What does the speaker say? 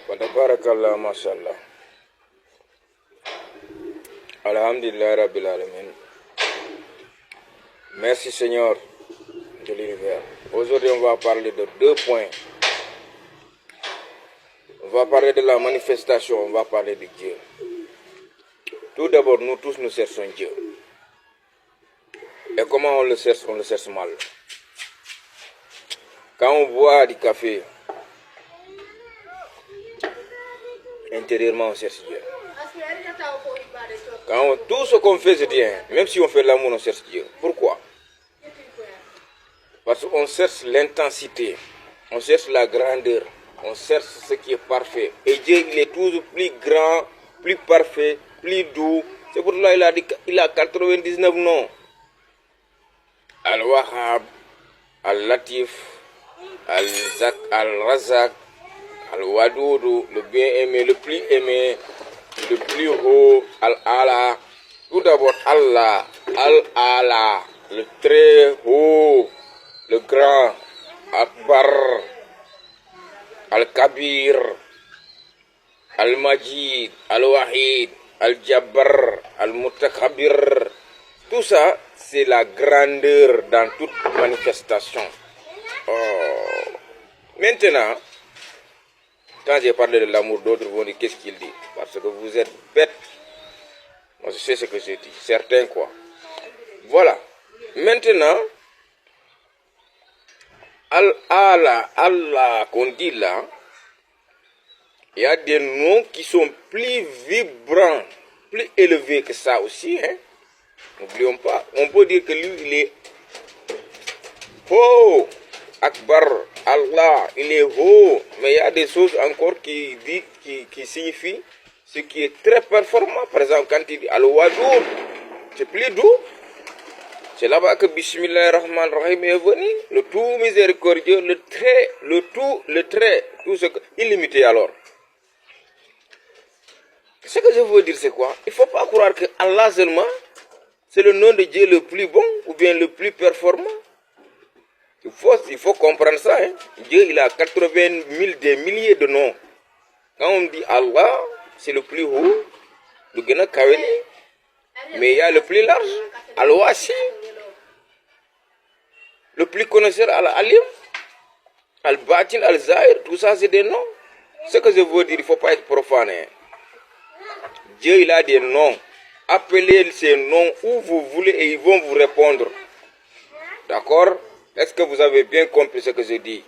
Tabarakallah, mashallah. Alhamdulillah Rabbil Alamin. Merci Seigneur de l'univers. Aujourd'hui, on va parler de 2 points. On va parler de la manifestation, on va parler de Dieu. Tout d'abord, nous tous, nous cherchons Dieu. Et comment on le cherche? On le cherche mal. Quand on boit du café, intérieurement, on cherche Dieu. Tout ce qu'on fait, c'est bien. Même si on fait l'amour, on cherche Dieu. Pourquoi? Parce qu'on cherche l'intensité, on cherche la grandeur, on cherche ce qui est parfait. Et Dieu, il est toujours plus grand, plus parfait, plus doux. C'est pour cela qu'il a dit qu'il a 99 noms. Al-Wahhab, Al-Latif, Al-Zak, Al-Razak, Al-Wadoudou, le bien-aimé, le plus haut, Al-Allah. Tout d'abord, Allah, Al-Allah, le très haut, le grand, Akbar, Al-Kabir, Al-Majid, Al-Wahid, Al-Jabbar, Al-Mutakabir. Tout ça, c'est la grandeur dans toute manifestation. Maintenant, quand j'ai parlé de l'amour, d'autres vont dire qu'est-ce qu'il dit? Parce que vous êtes bêtes. Moi, je sais ce que j'ai dit. Certains, quoi. Voilà. Maintenant, Allah qu'on dit là, il y a des noms qui sont plus vibrants, plus élevés que ça aussi. Hein? N'oublions pas. On peut dire que lui, il est haut. Akbar, Allah, il est haut. Mais il y a des choses encore qui signifient ce qui est très performant. Par exemple, quand il dit Al-Wadoud, c'est plus doux. C'est là-bas que Bismillahirrahmanirrahim est venu, le tout miséricordieux, le très, tout ce que, illimité alors. Ce que je veux dire, c'est quoi? Il ne faut pas croire que Allah seulement, c'est le nom de Dieu le plus bon ou bien le plus performant. Il faut comprendre ça. Hein? Dieu, il a 80 000, des milliers de noms. Quand on dit Allah, c'est le plus haut, le Gena Kaweli, mais il y a le plus large, Al-Wasi. Le plus connaisseur, Al-Alim, Al-Batin, Al-Zahir, tout ça c'est des noms. Ce que je veux dire, il ne faut pas être profane. Hein. Dieu, il a des noms. Appelez ces noms où vous voulez et ils vont vous répondre. D'accord? Est-ce que vous avez bien compris ce que je dis?